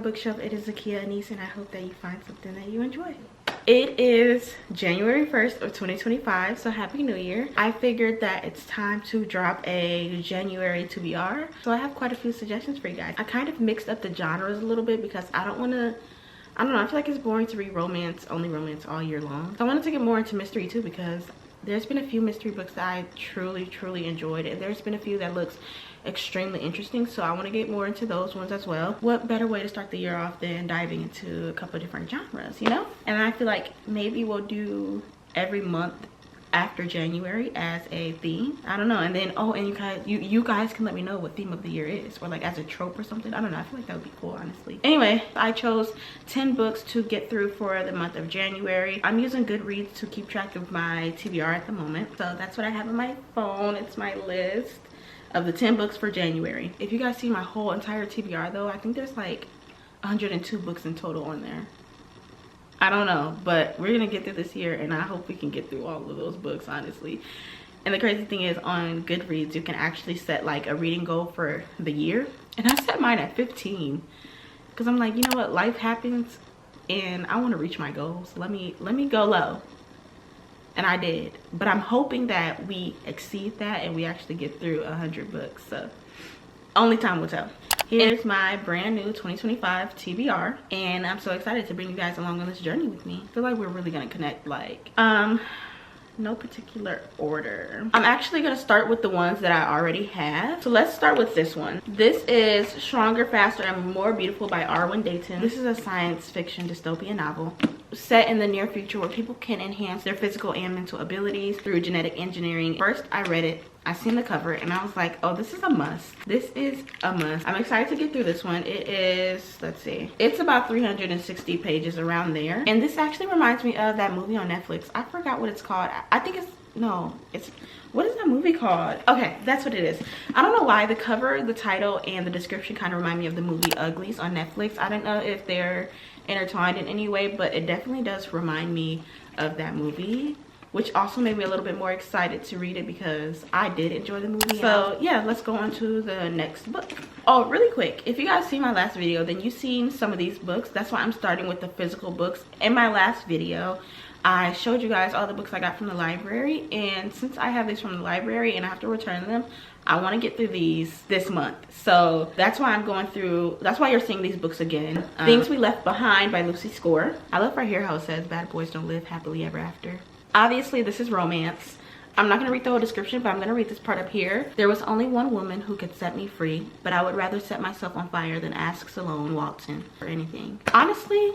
bookshelf. It is Zakia Anise, and I hope that you find something that you enjoy. It is January 1st of 2025, so Happy New Year. I figured that it's time to drop a January TBR, so I have quite a few suggestions for you guys. I kind of mixed up the genres a little bit because I don't know, I feel like it's boring to read only romance all year long. So I wanted to get more into mystery too, because there's been a few mystery books that I truly enjoyed, and there's been a few that looks extremely interesting, so I want to get more into those ones as well. What better way to start the year off than diving into a couple of different genres, you know? And I feel like maybe we'll do every month after January as a theme. I don't know. And then and you guys can let me know what theme of the year is, or like as a trope or something. I don't know. I feel like that would be cool, honestly. Anyway, I chose 10 books to get through for the month of January. I'm using Goodreads to keep track of my TBR at the moment, so that's what I have on my phone. It's my list of the 10 books for January. If you guys see my whole entire TBR though, I think there's like 102 books in total on there. I don't know, but we're gonna get through this year, and I hope we can get through all of those books, honestly. And the crazy thing is, on Goodreads you can actually set like a reading goal for the year, and I set mine at 15 because I'm like, you know what, life happens and I want to reach my goals. Let me go low. And I did, but I'm hoping that we exceed that and we actually get through 100 books, so only time will tell. Here's my brand new 2025 TBR, and I'm so excited to bring you guys along on this journey with me. I feel like we're really gonna connect, like no particular order. I'm actually gonna start with the ones that I already have. So let's start with this one. This is Stronger, Faster, and More Beautiful by Arwen Dayton. This is a science fiction dystopian novel set in the near future where people can enhance their physical and mental abilities through genetic engineering. First, I read it, I seen the cover, and I was like, oh, this is a must. This is a must. I'm excited to get through this one. It is, let's see, it's about 360 pages, around there. And this actually reminds me of that movie on Netflix. I forgot what it's called. I think what is that movie called? Okay, that's what it is. I don't know why the cover, the title, and the description kind of remind me of the movie Uglies on Netflix. I don't know if they're intertwined in any way, but it definitely does remind me of that movie, which also made me a little bit more excited to read it because I did enjoy the movie. So yeah, let's go on to the next book. Oh, really quick, if you guys see my last video, then you've seen some of these books. That's why I'm starting with the physical books. In my last video, I showed you guys all the books I got from the library, and since I have these from the library and I have to return them, I want to get through these this month. So that's why I'm going through, that's why you're seeing these books again. Things We Left Behind by Lucy Score. I love right here how it says bad boys don't live happily ever after. Obviously this is romance. I'm not going to read the whole description, but I'm going to read this part up here. There was only one woman who could set me free, but I would rather set myself on fire than ask Salome Walton for anything. Honestly,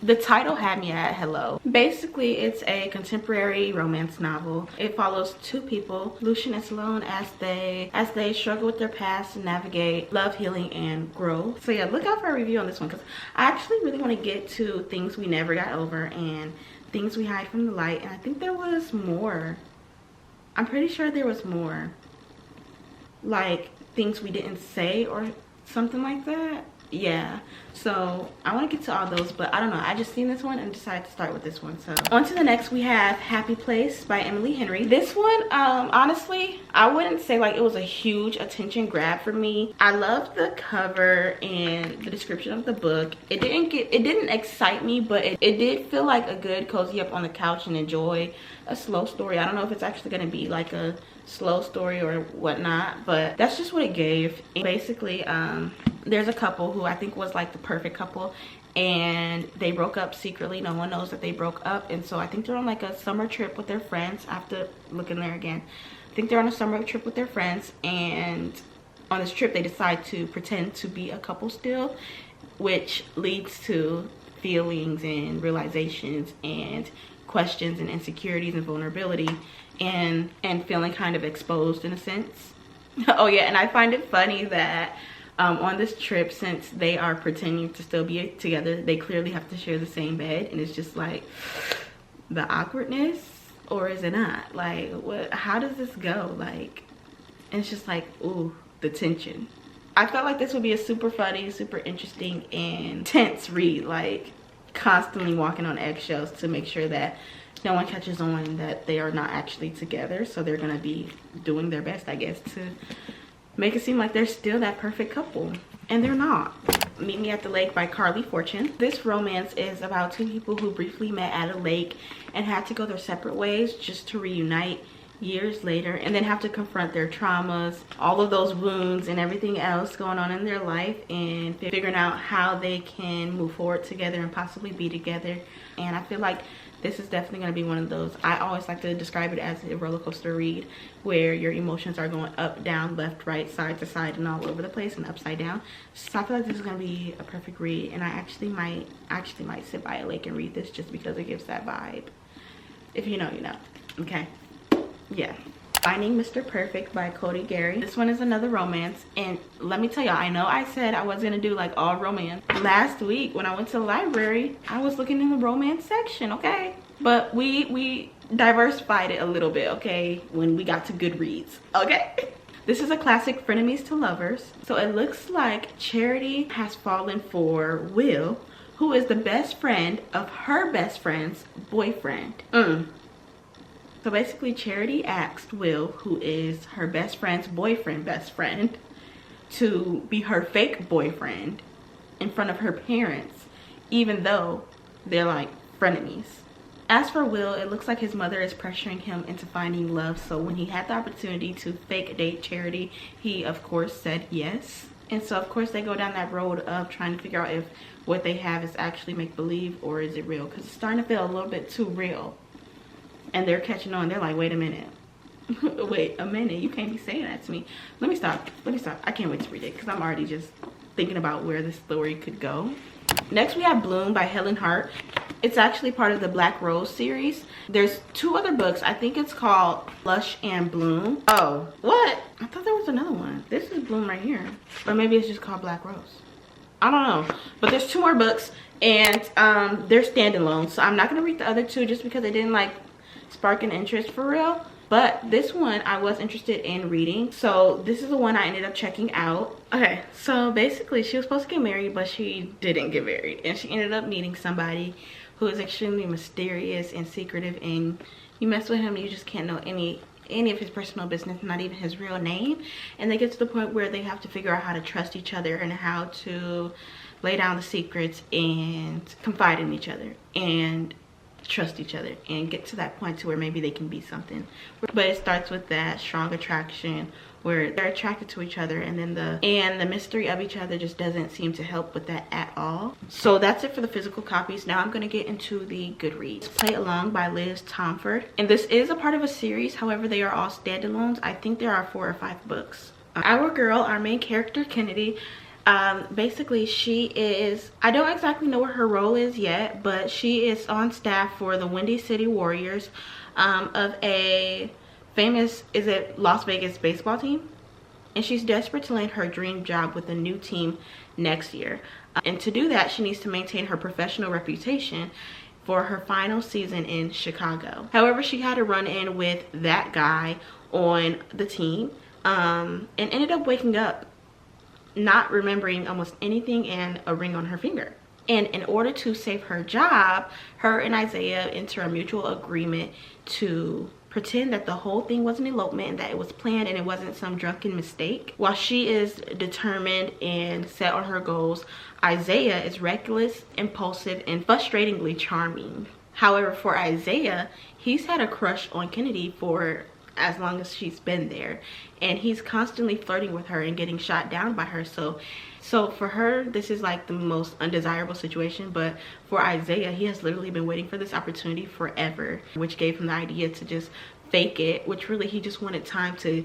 the title had me at hello. Basically, it's a contemporary romance novel. It follows two people, Lucian and Salome, as they struggle with their past and navigate love, healing, and growth. So yeah, look out for a review on this one because I actually really want to get to Things We Never Got Over and Things We Hide from the Light, and I think there was more. I'm pretty sure there was more, like Things We Didn't Say or something like that. Yeah, so I want to get to all those, but I don't know, I just seen this one and decided to start with this one. So on to the next, we have Happy Place by Emily Henry. This one, honestly, I wouldn't say like it was a huge attention grab for me. I loved the cover and the description of the book. It didn't excite me, but it did feel like a good cozy up on the couch and enjoy a slow story. I don't know if it's actually going to be like a slow story or whatnot, but that's just what it gave. Basically, there's a couple who I think was like the perfect couple, and they broke up secretly. No one knows that they broke up, and so I think they're on like a summer trip with their friends. I have to look in there again. I think they're on a summer trip with their friends, and on this trip they decide to pretend to be a couple still, which leads to feelings and realizations and questions and insecurities and vulnerability and feeling kind of exposed in a sense. Oh yeah, and I find it funny that on this trip, since they are pretending to still be together, they clearly have to share the same bed, and it's just like the awkwardness, or is it not? Like, what? How does this go? Like, and it's just like, ooh, the tension. I felt like this would be a super funny, super interesting, and tense read, like constantly walking on eggshells to make sure that no one catches on that they are not actually together. So they're gonna be doing their best, I guess, to make it seem like they're still that perfect couple. and they're not. Meet Me at the Lake by Carly Fortune. This romance is about two people who briefly met at a lake and had to go their separate ways just to reunite years later, and then have to confront their traumas, all of those wounds and everything else going on in their life, and figuring out how they can move forward together and possibly be together. And I feel like this is definitely going to be one of those, I always like to describe it as a roller coaster read, where your emotions are going up, down, left, right, side to side, and all over the place, and upside down. So I feel like this is going to be a perfect read, and I actually might sit by a lake and read this just because it gives that vibe. If you know, you know. Okay. Yeah. Finding Mr. Perfect by Cody Gary. This one is another romance, and let me tell y'all, I know I said I was gonna do like all romance. Last week when I went to the library, I was looking in the romance section, okay? But we diversified it a little bit, okay, when we got to Goodreads, okay? This is a classic frenemies to lovers. So it looks like Charity has fallen for Will, who is the best friend of her best friend's boyfriend. So basically, Charity asked Will, who is her best friend's best friend, to be her fake boyfriend in front of her parents, even though they're like frenemies. As for Will, it looks like his mother is pressuring him into finding love. So when he had the opportunity to fake date Charity, he of course said yes. And so of course they go down that road of trying to figure out if what they have is actually make-believe or is it real, because it's starting to feel a little bit too real. And they're catching on. They're like, wait a minute. Wait a minute. You can't be saying that to me. Let me stop. I can't wait to read it because I'm already just thinking about where this story could go. Next, we have Bloom by Helen Hart. It's actually part of the Black Rose series. There's two other books. I think it's called Blush and Bloom. Oh, what? I thought there was another one. This is Bloom right here. Or maybe it's just called Black Rose. I don't know. But there's two more books, and they're standalone. So I'm not going to read the other two just because they didn't like spark an interest for real. But this one I was interested in reading, so this is the one I ended up checking out. Okay, so basically she was supposed to get married, but she didn't get married, and she ended up meeting somebody who is extremely mysterious and secretive, and you mess with him, you just can't know any of his personal business, not even his real name. And they get to the point where they have to figure out how to trust each other and how to lay down the secrets and confide in each other and trust each other and get to that point to where maybe they can be something. But it starts with that strong attraction where they're attracted to each other, and then the mystery of each other just doesn't seem to help with that at all. So that's it for the physical copies. Now I'm going to get into the Goodreads. Play Along by Liz Tomford, and this is a part of a series. However, they are all standalones. I think there are 4 or 5 books. Our girl, our main character, Kennedy, basically she is, I don't exactly know what her role is yet, but she is on staff for the Windy City Warriors, of a famous, is it Las Vegas baseball team? And she's desperate to land her dream job with a new team next year. And to do that, she needs to maintain her professional reputation for her final season in Chicago. However, she had a run-in with that guy on the team, and ended up waking up not remembering almost anything and a ring on her finger. And in order to save her job, her and Isaiah enter a mutual agreement to pretend that the whole thing was an elopement and that it was planned and it wasn't some drunken mistake. While she is determined and set on her goals, Isaiah is reckless, impulsive, and frustratingly charming. However, for Isaiah, he's had a crush on Kennedy for as long as she's been there, and he's constantly flirting with her and getting shot down by her. So for her, this is like the most undesirable situation, but for Isaiah, he has literally been waiting for this opportunity forever, which gave him the idea to just fake it, which really he just wanted time to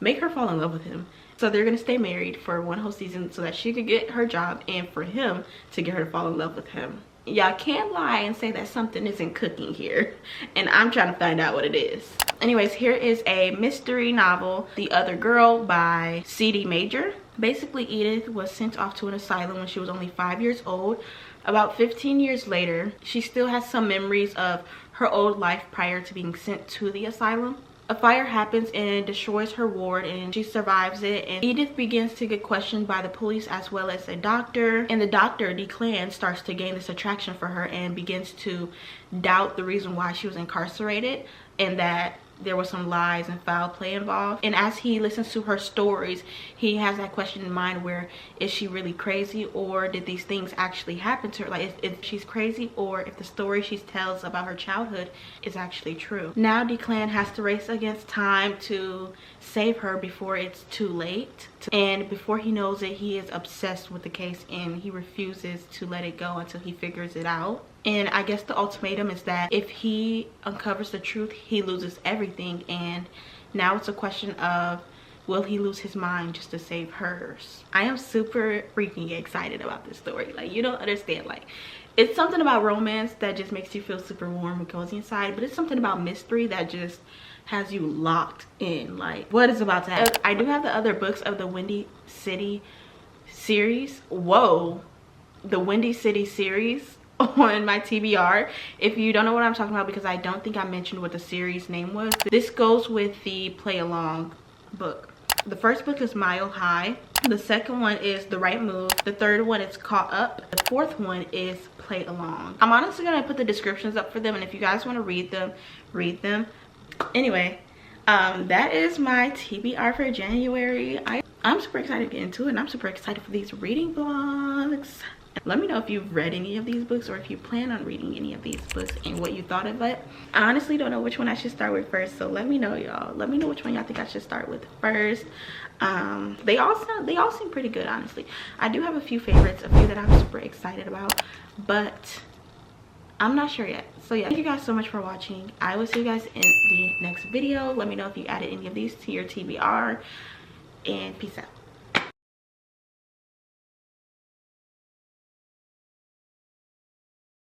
make her fall in love with him. So they're gonna stay married for 1 whole season so that she could get her job and for him to get her to fall in love with him. Y'all can't lie and say that something isn't cooking here, and I'm trying to find out what it is. Anyways, here is a mystery novel, The Other Girl by C.D. Major. Basically, Edith was sent off to an asylum when she was only 5 years old. About 15 years later, she still has some memories of her old life prior to being sent to the asylum. A fire happens and destroys her ward, and she survives it, and Edith begins to get questioned by the police as well as a doctor, and the doctor, Declan, starts to gain this attraction for her and begins to doubt the reason why she was incarcerated, and that there was some lies and foul play involved. And as he listens to her stories, he has that question in mind, where is she really crazy, or did these things actually happen to her? Like, if she's crazy, or if the story she tells about her childhood is actually true. Now Declan has to race against time to save her before it's too late. And before he knows it, he is obsessed with the case, and he refuses to let it go until he figures it out. And I guess the ultimatum is that if he uncovers the truth, he loses everything. And now it's a question of, will he lose his mind just to save hers? I am super freaking excited about this story. Like, you don't understand. Like, it's something about romance that just makes you feel super warm and cozy inside, but it's something about mystery that just has you locked in. Like, what is about to happen? I do have the other books of the Windy City series. Whoa, the Windy City series on my TBR. If you don't know what I'm talking about, because I don't think I mentioned what the series name was, this goes with the play along book. The first book is Mile High. The second one is The Right Move. The third one is Caught Up. The fourth one is Play Along. I'm honestly gonna put the descriptions up for them, and if you guys want to read them, read them. Anyway, that is my TBR for January. I'm super excited to get into it, and I'm super excited for these reading vlogs. Let me know if you've read any of these books, or if you plan on reading any of these books, and what you thought of it. I honestly don't know which one I should start with first, so let me know, y'all. Let me know which one y'all think I should start with first. They all seem pretty good, honestly. I do have a few favorites, a few that I'm super excited about, but I'm not sure yet. So yeah, thank you guys so much for watching. I will see you guys in the next video. Let me know if you added any of these to your TBR, and peace out.